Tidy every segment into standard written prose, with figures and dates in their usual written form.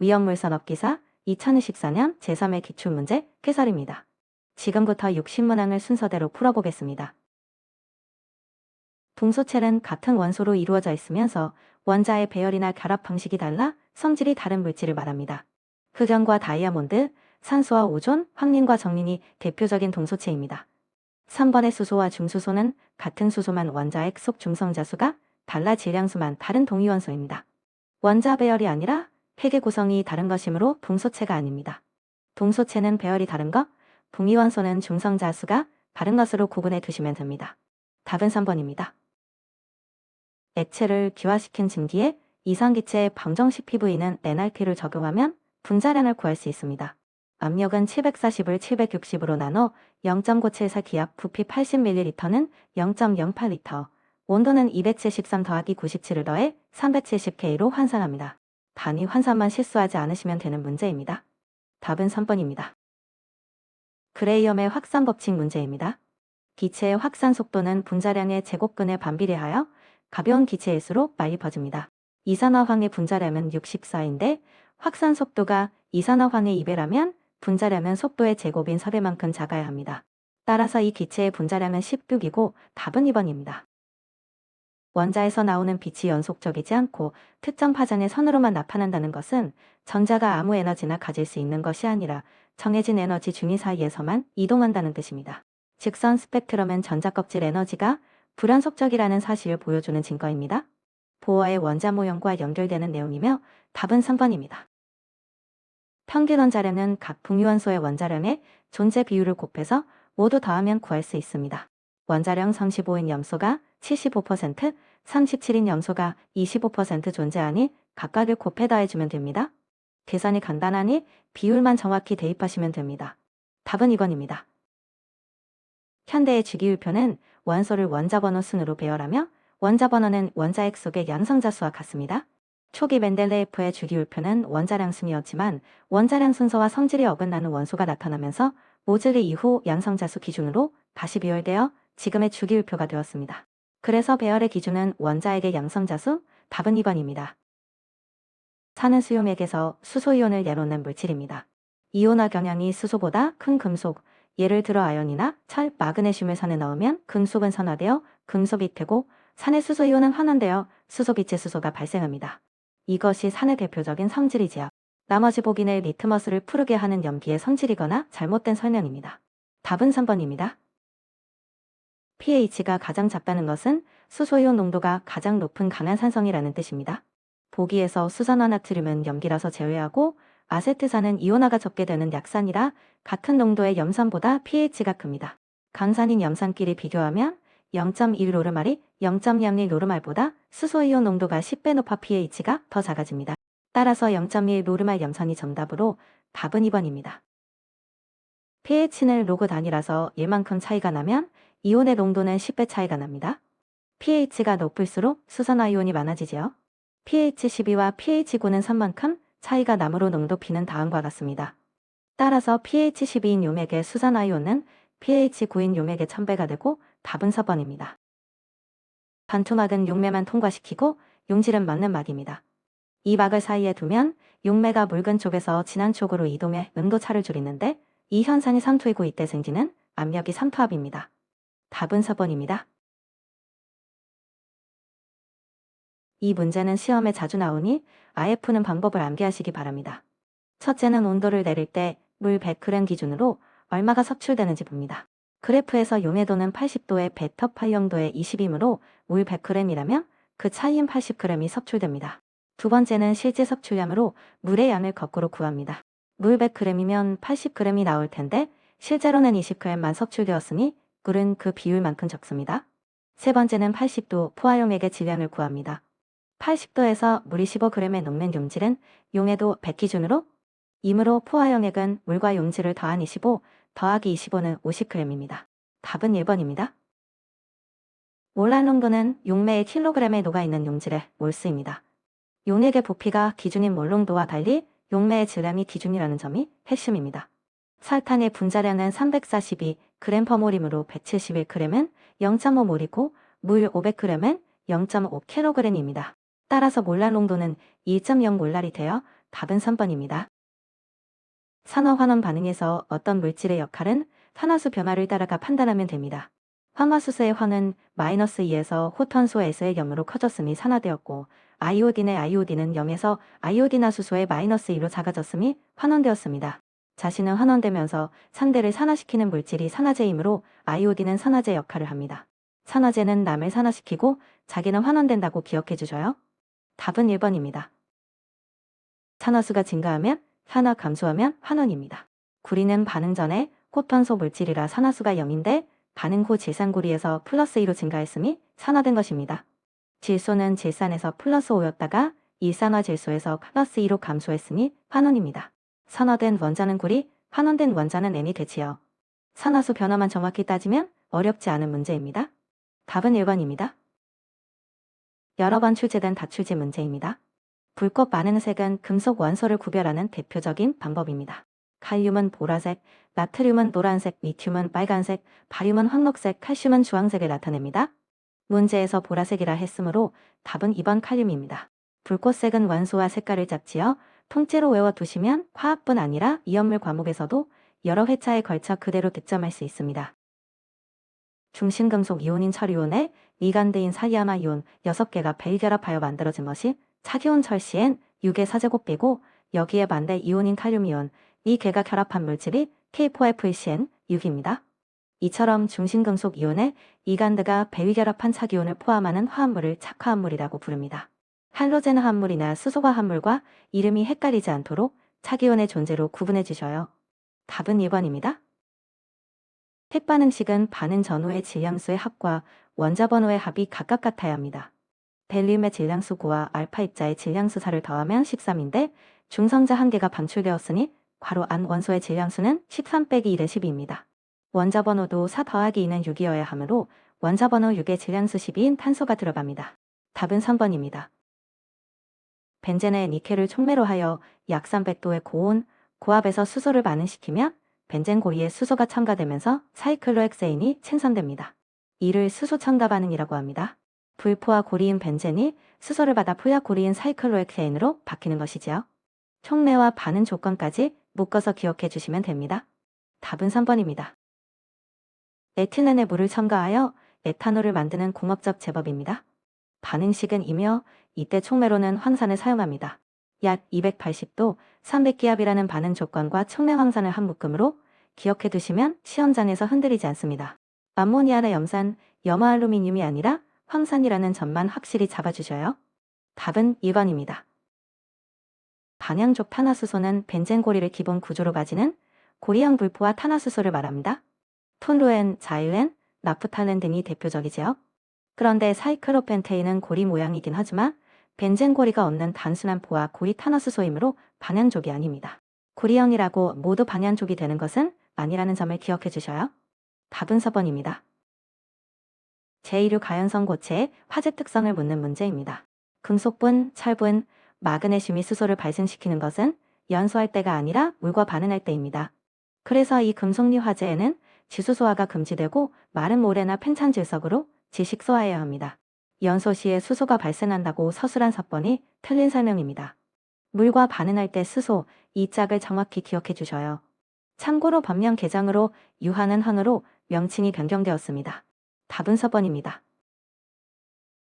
위험물선 업기사 2024년 제3회 기출문제 해설입니다. 지금부터 60문항을 순서대로 풀어보겠습니다. 동소체는 같은 원소로 이루어져 있으면서 원자의 배열이나 결합 방식이 달라 성질이 다른 물질을 말합니다. 흑연과 다이아몬드, 산소와 오존, 황린과 정린이 대표적인 동소체입니다. 3번의 수소와 중수소는 같은 수소만 원자의 속 중성자수가 달라 질량수만 다른 동위원소입니다. 원자 배열이 아니라 핵의 구성이 다른 것이므로 동소체가 아닙니다. 동소체는 배열이 다른 것, 동위원소는 중성자수가 다른 것으로 구분해 두시면 됩니다. 답은 3번입니다. 액체를 기화시킨 증기에 이산기체의 방정식 PV는 NRP를 적용하면 분자량을 구할 수 있습니다. 압력은 740을 760으로 나눠 0.974 기압 부피 80ml는 0.08L, 온도는 273 더하기 97을 더해 370K로 환산합니다. 단위 환산만 실수하지 않으시면 되는 문제입니다. 답은 3번입니다. 그레이엄의 확산 법칙 문제입니다. 기체의 확산 속도는 분자량의 제곱근에 반비례하여 가벼운 기체일수록 빨리 퍼집니다. 이산화황의 분자량은 64인데 확산 속도가 이산화황의 2배라면 분자량은 속도의 제곱인 4배만큼 작아야 합니다. 따라서 이 기체의 분자량은 16이고 답은 2번입니다. 원자에서 나오는 빛이 연속적이지 않고 특정 파장의 선으로만 나타난다는 것은 전자가 아무 에너지나 가질 수 있는 것이 아니라 정해진 에너지 중위 사이에서만 이동한다는 뜻입니다. 직선 스펙트럼은 전자껍질 에너지가 불연속적이라는 사실을 보여주는 증거입니다. 보어의 원자 모형과 연결되는 내용이며 답은 3번입니다. 평균 원자량은 각 동위원소의 원자량의 존재 비율을 곱해서 모두 더하면 구할 수 있습니다. 원자량 35인 염소가 75%, 37인 염소가 25% 존재하니 각각을 곱해 더해주면 됩니다. 계산이 간단하니 비율만 정확히 대입하시면 됩니다. 답은 2번입니다. 현대의 주기율표는 원소를 원자번호 순으로 배열하며 원자번호는 원자핵 속의 양성자수와 같습니다. 초기 멘델레예프의 주기율표는 원자량 순이었지만 원자량 순서와 성질이 어긋나는 원소가 나타나면서 모즐리 이후 양성자수 기준으로 다시 배열되어 지금의 주기율표가 되었습니다. 그래서 배열의 기준은 원자핵의 양성자수, 답은 2번입니다. 산은 수용액에서 수소이온을 내놓는 물질입니다. 이온화 경향이 수소보다 큰 금속, 예를 들어 아연이나 철, 마그네슘을 산에 넣으면 금속은 산화되어 금속이 되고 산의 수소이온은 환원되어 수소빛의 수소가 발생합니다. 이것이 산의 대표적인 성질이지요. 나머지 보기는 리트머스를 푸르게 하는 염기의 성질이거나 잘못된 설명입니다. 답은 3번입니다. pH가 가장 작다는 것은 수소이온 농도가 가장 높은 강한 산성이라는 뜻입니다. 보기에서 수산화 나트륨은 염기라서 제외하고 아세트산은 이온화가 적게 되는 약산이라 같은 농도의 염산보다 pH가 큽니다. 강산인 염산끼리 비교하면 0.1 노르말이 0.01 노르말보다 수소이온 농도가 10배 높아 pH가 더 작아집니다. 따라서 0.1 노르말 염산이 정답으로 답은 2번입니다. pH는 로그 단위라서 1만큼 차이가 나면 이온의 농도는 10배 차이가 납니다. pH가 높을수록 수산화이온이 많아지지요. pH 12와 pH 9는 3만큼 차이가 나므로 농도 P는 다음과 같습니다. 따라서 pH 12인 용액의 수산화이온은 pH 9인 용액의 1000배가 되고 답은 4번입니다. 반투막은 용매만 통과시키고 용질은 막는 막입니다. 이 막을 사이에 두면 용매가 묽은 쪽에서 진한 쪽으로 이동해 응도차를 줄이는데 이 현상이 삼투이고 이때 생기는 압력이 삼투압입니다. 답은 4번입니다. 이 문제는 시험에 자주 나오니 아예 푸는 방법을 암기하시기 바랍니다. 첫째는 온도를 내릴 때 물 100g 기준으로 얼마가 섭출되는지 봅니다. 그래프에서 용해도는 80도에 베터 파이영도에 20이므로 물 100g이라면 그 차이인 80g이 섭출됩니다. 두 번째는 실제 섭출량으로 물의 양을 거꾸로 구합니다. 물 100g이면 80g이 나올 텐데 실제로는 20g만 섭출되었으니 물은 그 비율만큼 적습니다. 세 번째는 80도 포화용액의 질량을 구합니다. 80도에서 물이 15g에 녹는 용질은 용해도 100 기준으로 이므로 포화용액은 물과 용질을 더한 25 더하기 25는 50g입니다. 답은 1번입니다. 몰랄 농도는 용매의 킬로그램에 녹아있는 용질의 몰수입니다. 용액의 부피가 기준인 몰농도와 달리 용매의 질량이 기준이라는 점이 핵심입니다. 설탕의 분자량은 342g/몰이므로 171g은 0.5몰이고 물 500g은 0.5kg입니다. 따라서 몰랄 농도는 1.0몰랄이 되어 답은 3번입니다. 산화환원 반응에서 어떤 물질의 역할은 탄화수 변화를 따라가 판단하면 됩니다. 황화수소의 환은 -2에서 호탄소 S의 염으로 커졌음이 산화되었고, 아이오딘의 아이오딘은 0에서 아이오딘화수소의 -2로 작아졌음이 환원되었습니다. 자신은 환원되면서 상대를 산화시키는 물질이 산화제이므로 아이오딘은 산화제 역할을 합니다. 산화제는 남을 산화시키고 자기는 환원된다고 기억해 주셔요. 답은 1번입니다. 산화수가 증가하면 산화 감소하면 환원입니다. 구리는 반응 전에 호탄소 물질이라 산화수가 0인데 반응 후 질산구리에서 +2로 증가했음이 산화된 것입니다. 질소는 질산에서 +5였다가 일산화질소에서 +2로 감소했으니 환원입니다. 산화된 원자는 구리, 환원된 원자는 N이 되지요. 산화수 변화만 정확히 따지면 어렵지 않은 문제입니다. 답은 1번입니다. 여러 번 출제된 다출제 문제입니다. 불꽃 많은 색은 금속 원소를 구별하는 대표적인 방법입니다. 칼륨은 보라색, 나트륨은 노란색, 리튬은 빨간색, 바륨은 황록색, 칼슘은 주황색을 나타냅니다. 문제에서 보라색이라 했으므로 답은 2번 칼륨입니다. 불꽃색은 원소와 색깔을 잡지어 통째로 외워두시면 화학뿐 아니라 이연물 과목에서도 여러 회차에 걸쳐 그대로 득점할 수 있습니다. 중심금속 이온인 철이온에 리간드인 사이아마 이온 6개가 벨결합하여 만들어진 것이 차기온 철CN 6의 4제곱비고, 여기에 반대 이온인 칼륨이온 이 개가 결합한 물질이 K4FeCN 6입니다. 이처럼 중심금속 이온에 리간드가 배위결합한 차기온을 포함하는 화합물을 착화합물이라고 부릅니다. 할로젠 화합물이나 수소 화합물과 이름이 헷갈리지 않도록 차기온의 존재로 구분해 주셔요. 답은 1번입니다. 핵반응식은 반응 전후의 질량수의 합과 원자 번호의 합이 각각 같아야 합니다. 벨륨의 질량수 9와 알파 입자의 질량수 4를 더하면 13인데 중성자 1개가 방출되었으니 괄호 안 원소의 질량수는 13-1의 12입니다. 원자 번호도 4 더하기 2는 6이어야 하므로 원자 번호 6의 질량수 12인 탄소가 들어갑니다. 답은 3번입니다. 벤젠의 니켈을 촉매로 하여 약 300도의 고온, 고압에서 수소를 반응시키면 벤젠 고리에 수소가 첨가되면서 사이클로헥세인이 생성됩니다. 이를 수소 첨가 반응이라고 합니다. 불포화 고리인 벤젠이 수소를 받아 포약 고리인 사이클로헥세인으로 바뀌는 것이지요. 촉매와 반응 조건까지 묶어서 기억해 주시면 됩니다. 답은 3번입니다. 에틸렌에 물을 첨가하여 에탄올을 만드는 공업적 제법입니다. 반응식은 이며 이때 촉매로는 황산을 사용합니다. 약 280도 300기압이라는 반응 조건과 촉매 황산을 한 묶음으로 기억해 두시면 시험장에서 흔들리지 않습니다. 암모니아나 염산, 염화알루미늄이 아니라 황산이라는 점만 확실히 잡아주셔요. 답은 2번입니다. 반향족 탄화수소는 벤젠 고리를 기본 구조로 가지는 고리형 불포화 탄화수소를 말합니다. 톤루엔, 자일렌, 나프탈렌 등이 대표적이지요. 그런데 사이클로펜테인은 고리 모양이긴 하지만 벤젠 고리가 없는 단순한 포화 고리 탄화수소이므로 반향족이 아닙니다. 고리형이라고 모두 반향족이 되는 것은 아니라는 점을 기억해 주셔요. 답은 4번입니다. 제2류 가연성 고체의 화재 특성을 묻는 문제입니다. 금속분, 철분, 마그네슘이 수소를 발생시키는 것은 연소할 때가 아니라 물과 반응할 때입니다. 그래서 이 금속류 화재에는 지수소화가 금지되고 마른 모래나 팽창질석으로 지식소화해야 합니다. 연소 시에 수소가 발생한다고 서술한 사건이 틀린 설명입니다. 물과 반응할 때 수소, 이 짝을 정확히 기억해 주셔요. 참고로 법령 개정으로 유화는 헌으로 명칭이 변경되었습니다. 답은 4번입니다.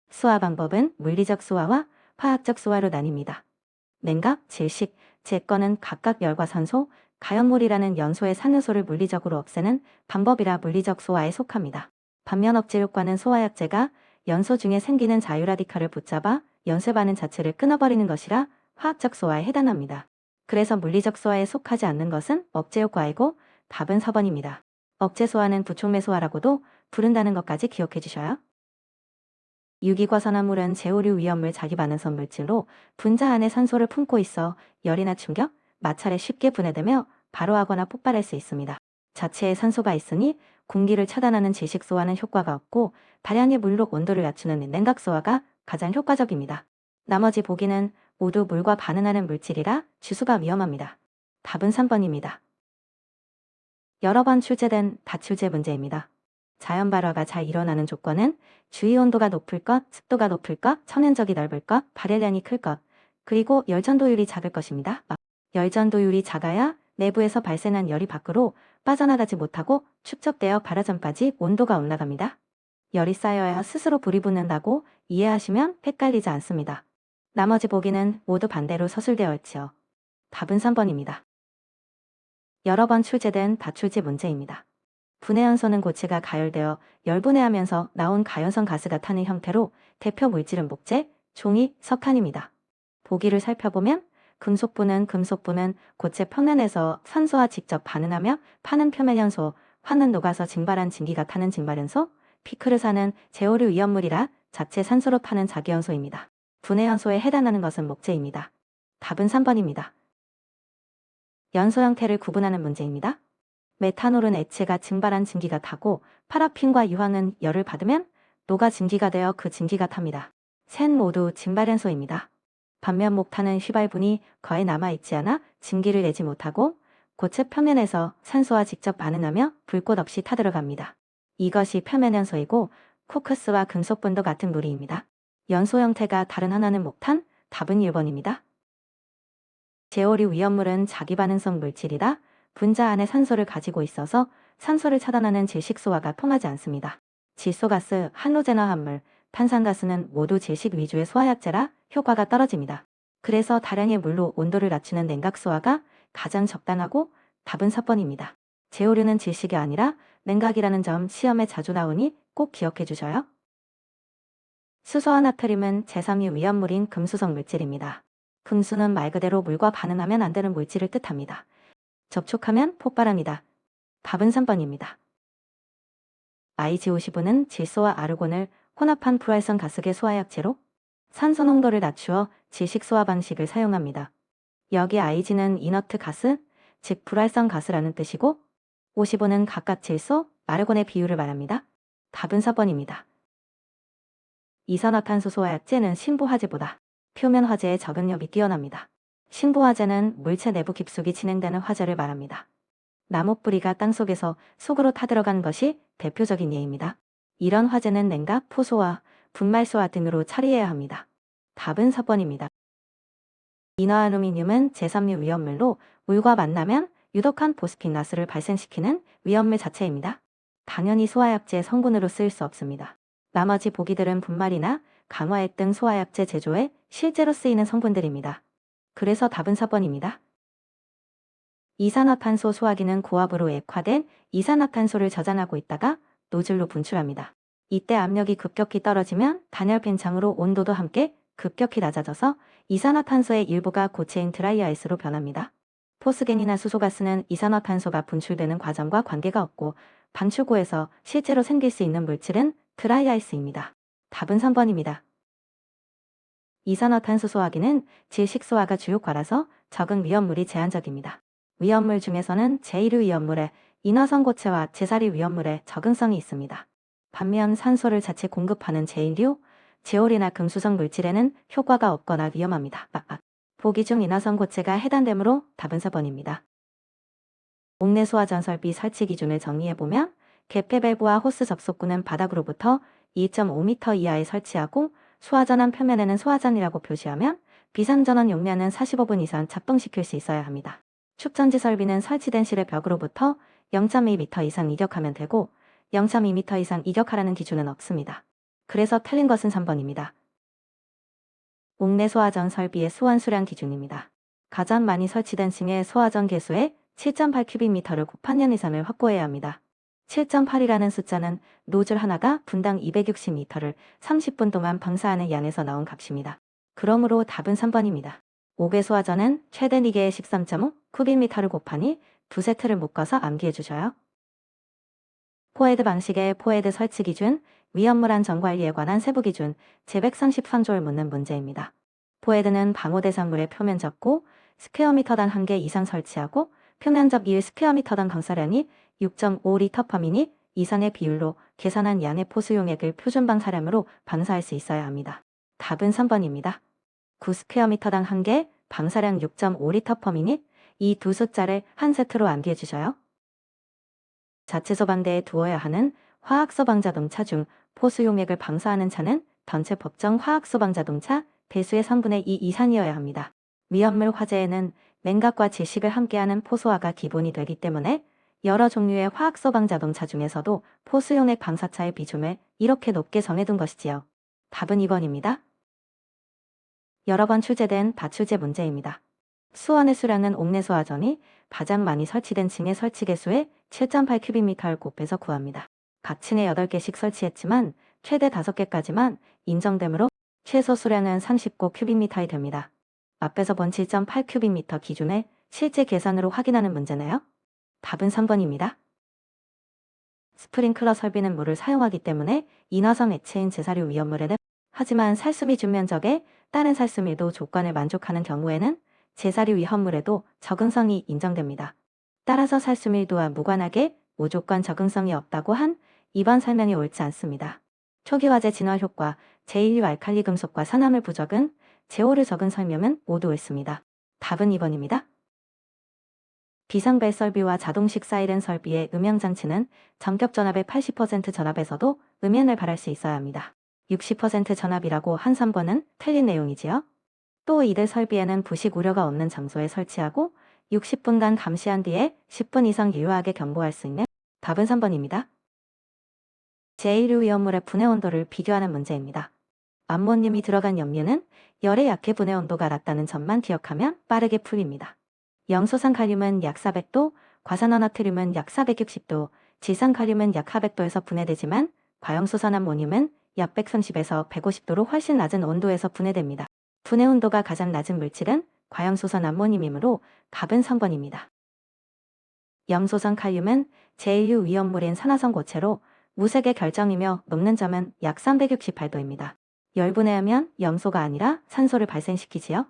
수화 방법은 물리적 수화와 화학적 수화로 나뉩니다. 냉각, 질식, 제거는 각각 열과 산소, 가연물이라는 연소의 산효소를 물리적으로 없애는 방법이라 물리적 소화에 속합니다. 반면 억제효과는 소화약제가 연소 중에 생기는 자유라디칼을 붙잡아 연쇄 반응 자체를 끊어버리는 것이라 화학적 소화에 해당합니다. 그래서 물리적 소화에 속하지 않는 것은 억제효과이고 답은 4번입니다. 억제소화는 부촉매 소화라고도 부른다는 것까지 기억해 주셔요. 유기과산화물은 제오류 위험물 자기반응성 물질로 분자 안에 산소를 품고 있어 열이나 충격, 마찰에 쉽게 분해되며 발호하거나 폭발할 수 있습니다. 자체에 산소가 있으니 공기를 차단하는 질식소화는 효과가 없고 다량의 물로 온도를 낮추는 냉각소화가 가장 효과적입니다. 나머지 보기는 모두 물과 반응하는 물질이라 주수가 위험합니다. 답은 3번입니다. 여러 번 출제된 다출제 문제입니다. 자연 발화가 잘 일어나는 조건은 주위 온도가 높을 것, 습도가 높을 것, 천연적이 넓을 것, 발열량이 클 것, 그리고 열전도율이 작을 것입니다. 열전도율이 작아야 내부에서 발생한 열이 밖으로 빠져나가지 못하고 축적되어 발화점까지 온도가 올라갑니다. 열이 쌓여야 스스로 불이 붙는다고 이해하시면 헷갈리지 않습니다. 나머지 보기는 모두 반대로 서술되어 있지요. 답은 3번입니다. 여러 번 출제된 다출제 문제입니다. 분해연소는 고체가 가열되어 열분해하면서 나온 가연성 가스가 타는 형태로 대표 물질은 목재, 종이, 석탄입니다. 보기를 살펴보면 금속분은 고체 표면에서 산소와 직접 반응하며 파는 표면연소, 화는 녹아서 증발한 증기가 타는 증발연소, 피크르산은 제오류 위험물이라 자체 산소로 타는 자기연소입니다. 분해연소에 해당하는 것은 목재입니다. 답은 3번입니다. 연소 형태를 구분하는 문제입니다. 메탄올은 액체가 증발한 증기가 타고 파라핀과 유황은 열을 받으면 녹아 증기가 되어 그 증기가 탑니다. 셋 모두 증발연소입니다. 반면 목탄은 휘발분이 거의 남아있지 않아 증기를 내지 못하고 고체 표면에서 산소와 직접 반응하며 불꽃 없이 타들어갑니다. 이것이 표면연소이고 코크스와 금속분도 같은 무리입니다. 연소 형태가 다른 하나는 목탄, 답은 1번입니다. 제오류 위험물은 자기반응성 물질이라 분자 안에 산소를 가지고 있어서 산소를 차단하는 질식소화가 통하지 않습니다. 질소가스, 할로젠화합물, 탄산가스는 모두 질식 위주의 소화약제라 효과가 떨어집니다. 그래서 다량의 물로 온도를 낮추는 냉각소화가 가장 적당하고 답은 4번입니다. 제오류는 질식이 아니라 냉각이라는 점 시험에 자주 나오니 꼭 기억해 주셔요. 수소와 나트륨은 제3위 위험물인 금수성 물질입니다. 금수는 말 그대로 물과 반응하면 안 되는 물질을 뜻합니다. 접촉하면 폭발합니다. 답은 3번입니다. IG55는 질소와 아르곤을 혼합한 불활성 가스계 소화약제로 산소 농도를 낮추어 질식 소화 방식을 사용합니다. 여기 IG는 이너트 가스, 즉 불활성 가스라는 뜻이고 55는 각각 질소, 아르곤의 비율을 말합니다. 답은 4번입니다. 이산화탄소 소화약제는 신부화제보다 표면 화재의 적응력이 뛰어납니다. 신부화재는 물체 내부 깊숙이 진행되는 화재를 말합니다. 나무 뿌리가 땅속에서 속으로 타들어간 것이 대표적인 예입니다. 이런 화재는 냉각, 포소화, 분말소화 등으로 처리해야 합니다. 답은 4번입니다. 인화알루미늄은 제3류 위험물로 물과 만나면 유독한 포스핀가스를 발생시키는 위험물 자체입니다. 당연히 소화약제 성분으로 쓰일 수 없습니다. 나머지 보기들은 분말이나 강화액 등 소화약제 제조에 실제로 쓰이는 성분들입니다. 그래서 답은 4번입니다. 이산화탄소 소화기는 고압으로 액화된 이산화탄소를 저장하고 있다가 노즐로 분출합니다. 이때 압력이 급격히 떨어지면 단열 팽창으로 온도도 함께 급격히 낮아져서 이산화탄소의 일부가 고체인 드라이아이스로 변합니다. 포스겐이나 수소가스는 이산화탄소가 분출되는 과정과 관계가 없고 방출구에서 실제로 생길 수 있는 물질은 드라이아이스입니다. 답은 3번입니다. 이산화탄소 소화기는 질식소화가 주요과라서 적응 위험물이 제한적입니다. 위험물 중에서는 제1류 위험물에 인화성 고체와 제4류 위험물에 적응성이 있습니다. 반면 산소를 자체 공급하는 제1류, 제올이나 금수성 물질에는 효과가 없거나 위험합니다. 보기 중 인화성 고체가 해당되므로 답은 4번입니다. 옥내 소화전 설비 설치 기준을 정리해보면 개폐 밸브와 호스 접속구는 바닥으로부터 2.5m 이하에 설치하고 소화전환 표면에는 소화전이라고 표시하면 비상전원 용량은 45분 이상 작동시킬 수 있어야 합니다. 축전지 설비는 설치된 실의 벽으로부터 0.2m 이상 이격하면 되고 0.2m 이상 이격하라는 기준은 없습니다. 그래서 틀린 것은 3번입니다. 옥내 소화전 설비의 소환 수량 기준입니다. 가장 많이 설치된 층의 소화전 개수의 7.8큐빅미터를 곱한 년 이상을 확보해야 합니다. 7.8이라는 숫자는 노즐 하나가 분당 260리터를 30분 동안 방사하는 양에서 나온 값입니다. 그러므로 답은 3번입니다. 5개 소화전은 최대 4개의 13.5 쿠빅미터를 곱하니 두 세트를 묶어서 암기해 주셔요. 포헤드 방식의 포헤드 설치 기준, 위험물 안전 관리에 관한 세부 기준, 제133조를 묻는 문제입니다. 포헤드는 방호 대상물의 표면 접고 스퀘어미터당 1개 이상 설치하고 표면 접 1 스퀘어미터당 방사량이 6.5리터/미닛 이상의 비율로 계산한 양의 포수용액을 표준 방사량으로 방사할 수 있어야 합니다. 답은 3번입니다. 9 스퀘어미터당 1개, 방사량 6.5리터/미닛 이 두 숫자를 한 세트로 암기해 주셔요. 자체 소방대에 두어야 하는 화학소방자동차 중 포수용액을 방사하는 차는 전체 법정 화학소방자동차 배수의 3분의 2 이상이어야 합니다. 위험물 화재에는 냉각과 질식을 함께하는 포소화가 기본이 되기 때문에 여러 종류의 화학소방 자동차 중에서도 포수용액 방사차의 비중을 이렇게 높게 정해둔 것이지요. 답은 2번입니다. 여러 번 출제된 다출제 문제입니다. 수원의 수량은 옥내수화전이 가장 많이 설치된 층의 설치 개수의 7.8큐빅미터를 곱해서 구합니다. 각 층에 8개씩 설치했지만 최대 5개까지만 인정되므로 최소 수량은 39큐빅미터이 됩니다. 앞에서 본 7.8큐빅미터 기준을 실제 계산으로 확인하는 문제네요. 답은 3번입니다. 스프링클러 설비는 물을 사용하기 때문에 인화성 액체인 제사류 위험물에는 하지만 살수미 준면적에 다른 살수밀도 조건을 만족하는 경우에는 제사류 위험물에도 적응성이 인정됩니다. 따라서 살수밀도와 무관하게 무조건 적응성이 없다고 한 이번 설명이 옳지 않습니다. 초기 화재 진화 효과, 제1류 알칼리 금속과 산화물 부적응, 제5류 적응 설명은 모두 옳습니다. 답은 2번입니다. 비상벨 설비와 자동식 사이렌 설비의 음향장치는 전격 전압의 80% 전압에서도 음향을 발할 수 있어야 합니다. 60% 전압이라고 한 3번은 틀린 내용이지요. 또 이들 설비에는 부식 우려가 없는 장소에 설치하고 60분간 감시한 뒤에 10분 이상 유효하게 경보할 수 있는 답은 3번입니다. 제1류 위험물의 분해 온도를 비교하는 문제입니다. 암모늄이 들어간 염료는 열에 약해 분해 온도가 낮다는 점만 기억하면 빠르게 풀립니다. 염소산칼륨은 약 400도, 과산화나트륨은 약 460도, 질산칼륨은 약 400도에서 분해되지만 과염소산암모늄은 약 130에서 150도로 훨씬 낮은 온도에서 분해됩니다. 분해 온도가 가장 낮은 물질은 과염소산암모늄이므로 답은 3번입니다. 염소산칼륨은 제1류 위험물인 산화성 고체로 무색의 결정이며 녹는 점은 약 368도입니다. 열분해하면 염소가 아니라 산소를 발생시키지요.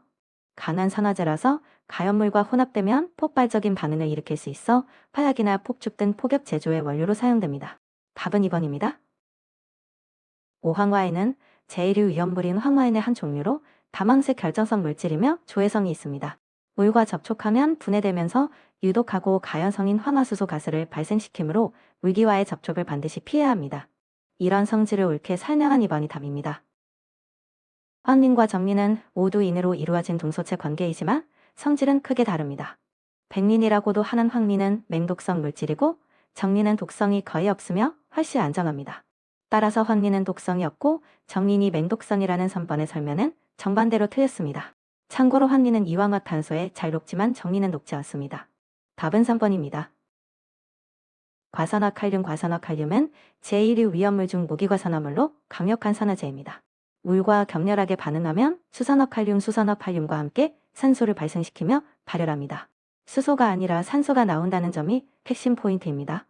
강한 산화제라서 가연물과 혼합되면 폭발적인 반응을 일으킬 수 있어 화약이나 폭죽 등 폭격 제조의 원료로 사용됩니다. 답은 2번입니다. 오황화에는 제1류 위험물인 황화인의 한 종류로 다망색 결정성 물질이며 조해성이 있습니다. 물과 접촉하면 분해되면서 유독하고 가연성인 황화수소 가스를 발생시키므로 물기와의 접촉을 반드시 피해야 합니다. 이런 성질을 옳게 설명한 2번이 답입니다. 황린과 정린은 모두 인으로 이루어진 동소체 관계이지만 성질은 크게 다릅니다. 백린이라고도 하는 황린은 맹독성 물질이고 정린은 독성이 거의 없으며 훨씬 안정합니다. 따라서 황린은 독성이 없고 정린이 맹독성이라는 3번의 설명은 정반대로 틀렸습니다. 참고로 황린은 이황화탄소에 잘 녹지만 정린은 녹지 않습니다. 답은 3번입니다. 과산화칼륨은 제1류 위험물 중 무기과산화물로 강력한 산화제입니다. 물과 격렬하게 반응하면 수산화칼륨과 함께 산소를 발생시키며 발열합니다. 수소가 아니라 산소가 나온다는 점이 핵심 포인트입니다.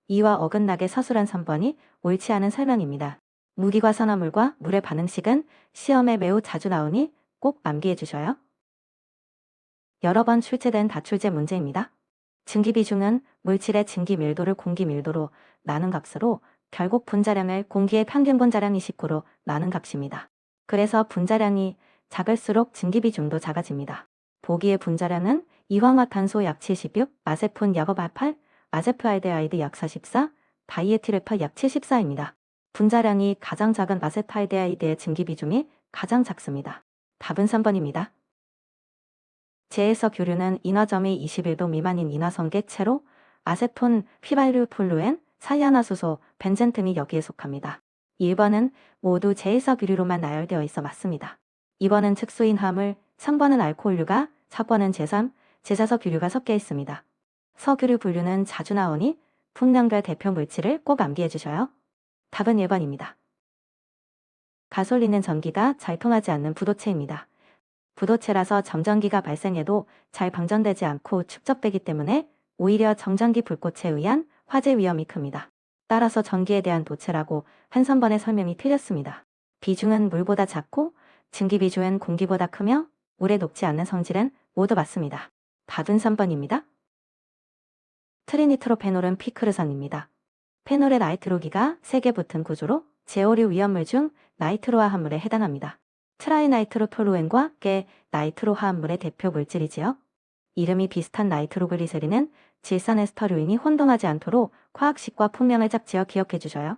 이와 어긋나게 서술한 3번이 옳지 않은 설명입니다. 무기과산화물과 물의 반응식은 시험에 매우 자주 나오니 꼭 암기해 주셔요. 여러 번 출제된 다출제 문제입니다. 증기 비중은 물질의 증기 밀도를 공기 밀도로 나눈 값으로 결국 분자량을 공기의 평균 분자량 29로 나눈 값입니다. 그래서 분자량이 작을수록 증기 비중도 작아집니다. 보기의 분자량은 이황화탄소 약 76, 아세폰 약 8, 아세트알데하이드 약 44, 다이에틸에파 약 74입니다. 분자량이 가장 작은 아세트알데하이드의 증기 비중이 가장 작습니다. 답은 3번입니다. 제에서 교류는 인화점이 21도 미만인 인화성객체로 아세톤, 휘발유톨루엔, 산화수소, 벤젠 등이 여기에 속합니다. 1번은 모두 제에서 교류로만 나열되어 있어 맞습니다. 2번은 특수인 화물, 3번은 알코올류가, 4번은 제3, 제4서 교류가 섞여 있습니다. 서교류 분류는 자주 나오니 풍량별 대표 물질을 꼭 암기해 주셔요. 답은 1번입니다. 가솔린은 전기가 잘 통하지 않는 부도체입니다. 부도체라서 점전기가 발생해도 잘 방전되지 않고 축적되기 때문에 오히려 정전기 불꽃에 의한 화재 위험이 큽니다. 따라서 전기에 대한 도체라고 한 3번의 설명이 틀렸습니다. 비중은 물보다 작고 증기 비중은 공기보다 크며 물에 녹지 않는 성질은 모두 맞습니다. 답은 3번입니다. 트리니트로페놀은 피크르산입니다. 페놀의 나이트로기가 3개 붙은 구조로 제5류 위험물 중 나이트로 화합물에 해당합니다. 트라이나이트로톨루엔과 꽤 나이트로 화합물의 대표 물질이지요. 이름이 비슷한 나이트로글리세린은 질산에스터류인이 혼동하지 않도록 화학식과 풍명을 짝지어 기억해 주셔요.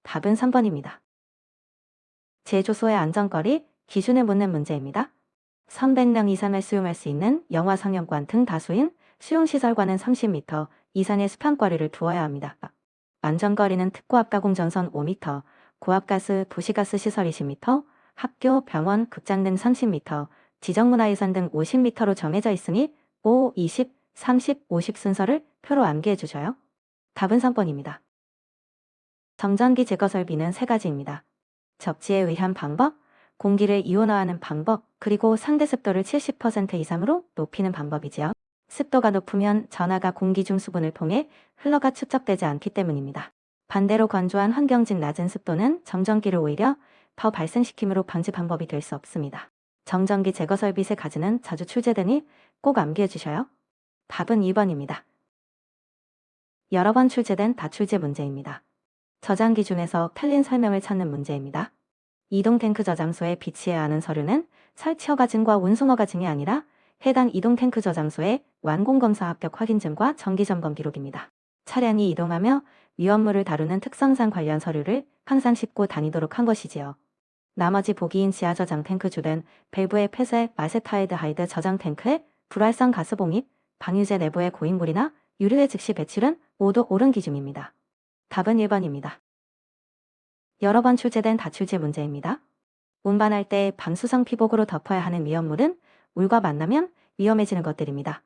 답은 3번입니다. 제조소의 안전거리 기준을 묻는 문제입니다. 300명 이상을 수용할 수 있는 영화 상영관 등 다수인 수용시설과는 30m 이상의 수평거리를 두어야 합니다. 안전거리는 특고압 가공전선 5m, 고압가스, 도시가스 시설 20m, 학교, 병원, 극장 등 30m, 지정문화유산 등 50m로 정해져 있으니 5, 20, 30, 50 순서를 표로 암기해 주셔요. 답은 3번입니다. 정전기 제거 설비는 3가지입니다. 접지에 의한 방법, 공기를 이온화하는 방법, 그리고 상대 습도를 70% 이상으로 높이는 방법이지요. 습도가 높으면 전하가 공기 중 수분을 통해 흘러가 축적되지 않기 때문입니다. 반대로 건조한 환경즉 낮은 습도는 정전기를 오히려 더 발생시키므로 방지 방법이 될 수 없습니다. 정전기 제거 설비 3가지는 자주 출제되니 꼭 암기해 주셔요. 답은 2번입니다. 여러 번 출제된 다출제 문제입니다. 저장 기준에서 틀린 설명을 찾는 문제입니다. 이동 탱크 저장소에 비치해야 하는 서류는 설치 허가 증과 운송 허가 증이 아니라 해당 이동 탱크 저장소의 완공검사 합격 확인증과 정기점검 기록입니다. 차량이 이동하며 위험물을 다루는 특성상 관련 서류를 항상 싣고 다니도록 한 것이지요. 나머지 보기인 지하 저장 탱크 주된 밸브의 폐쇄, 마세타이드 하이드 저장 탱크의 불활성 가스 봉입, 방유제 내부의 고인물이나 유류의 즉시 배출은 모두 옳은 기준입니다. 답은 1번입니다. 여러 번 출제된 다출제 문제입니다. 운반할 때 방수성 피복으로 덮어야 하는 위험물은 물과 만나면 위험해지는 것들입니다.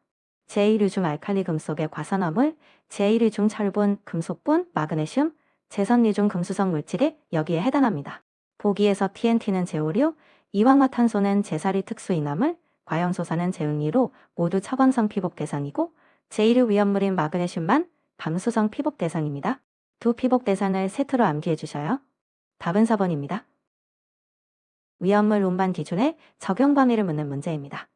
제1류 중 알칼리 금속의 과산화물, 제1류 중 철분, 금속분, 마그네슘, 제선류 중 금수성 물질이 여기에 해당합니다. 보기에서 TNT는 제5류, 이황화탄소는 제4류 특수인화물, 과연소사는 제6류로 모두 차광성 피복 대상이고 제1류 위험물인 마그네슘만 방수성 피복 대상입니다. 두 피복 대상을 세트로 암기해 주셔요. 답은 4번입니다. 위험물 운반 기준에 적용 범위를 묻는 문제입니다.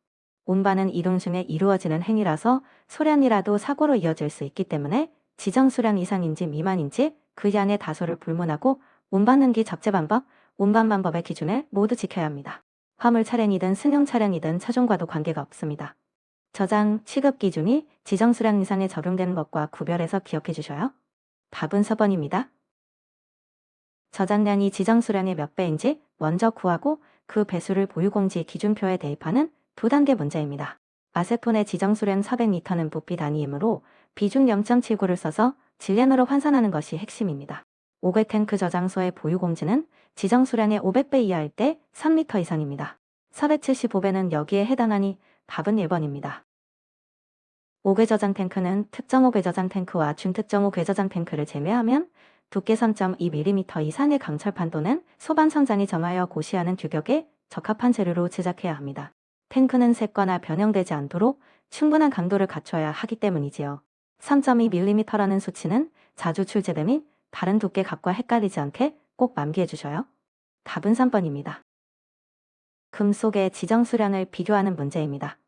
운반은 이동 중에 이루어지는 행위라서 소량이라도 사고로 이어질 수 있기 때문에 지정 수량 이상인지 미만인지 그 양의 다소를 불문하고 운반 능기 적재 방법, 운반 방법의 기준을 모두 지켜야 합니다. 화물 차량이든 승용 차량이든 차종과도 관계가 없습니다. 저장, 취급 기준이 지정 수량 이상에 적용되는 것과 구별해서 기억해 주셔요. 답은 4번입니다. 저장량이 지정 수량의 몇 배인지 먼저 구하고 그 배수를 보유공지 기준표에 대입하는 2단계 문제입니다. 아세톤의 지정 수량 400L는 부피 단위이므로 비중 0.79를 써서 질량으로 환산하는 것이 핵심입니다. 5개 탱크 저장소의 보유공지는 지정 수량의 500배 이하일 때 3리터 이상입니다. 475배는 여기에 해당하니 답은 1번입니다. 5개 저장 탱크는 특정 5개 저장 탱크와 준특정 5개 저장 탱크를 제외하면 두께 3.2mm 이상의 강철판 또는 소반 성장이 정하여 고시하는 규격에 적합한 재료로 제작해야 합니다. 탱크는 새거나 변형되지 않도록 충분한 강도를 갖춰야 하기 때문이지요. 3.2mm라는 수치는 자주 출제되니 다른 두께 값과 헷갈리지 않게 꼭 암기해 주셔요. 답은 3번입니다. 금속의 지정 수량을 비교하는 문제입니다.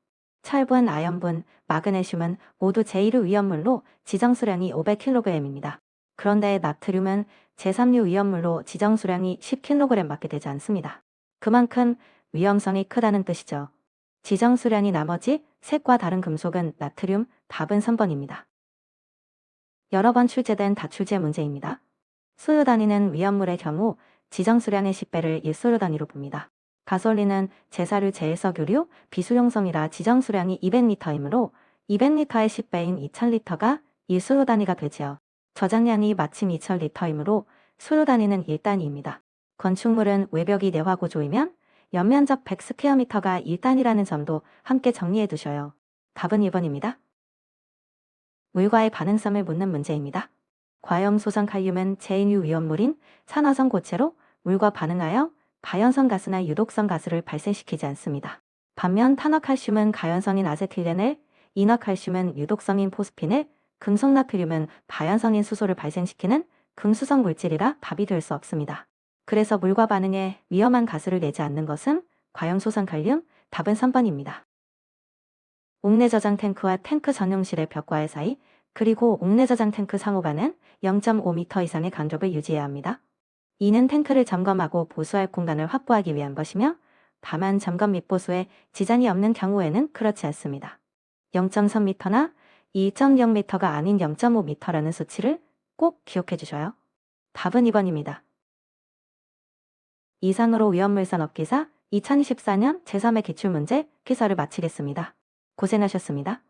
철분, 아연분, 마그네슘은 모두 제1류 위험물로 지정 수량이 500kg입니다. 그런데 나트륨은 제3류 위험물로 지정 수량이 10kg밖에 되지 않습니다. 그만큼 위험성이 크다는 뜻이죠. 지정 수량이 나머지 색과 다른 금속은 나트륨, 답은 3번입니다. 여러 번 출제된 다출제 문제입니다. 소요 단위는 위험물의 경우 지정 수량의 10배를 1소요 단위로 봅니다. 가솔린은 제4류 제1석유류, 비수용성이라 지정 수량이 200L이므로 200L의 10배인 2000L가 1소요 단위가 되지요. 저장량이 마침 2000L이므로 소요 단위는 1단위입니다. 건축물은 외벽이 내화 구조이면 연면적 100스퀘어미터가 1단위라는 점도 함께 정리해 두셔요. 답은 1번입니다. 물과의 반응성을 묻는 문제입니다. 과염소성 칼륨은 제1류 위험물인 산화성 고체로 물과 반응하여 가연성 가스나 유독성 가스를 발생시키지 않습니다. 반면 탄화칼슘은 가연성인 아세틸렌을, 인화칼슘은 유독성인 포스핀을, 금속나트륨은 가연성인 수소를 발생시키는 금수성 물질이라 답이 될 수 없습니다. 그래서 물과 반응에 위험한 가스를 내지 않는 것은 과염소성 칼륨, 답은 3번입니다. 옥내 저장 탱크와 탱크 전용실의 벽과의 사이, 그리고 옥내 저장 탱크 상호간은 0.5m 이상의 간격을 유지해야 합니다. 이는 탱크를 점검하고 보수할 공간을 확보하기 위한 것이며 다만 점검 및 보수에 지장이 없는 경우에는 그렇지 않습니다. 0.3m나 2.0m가 아닌 0.5m라는 수치를 꼭 기억해 주셔요. 답은 2번입니다. 이상으로 위험물산 업기사 2024년 제3회 기출문제 기설을 마치겠습니다. 고생하셨습니다.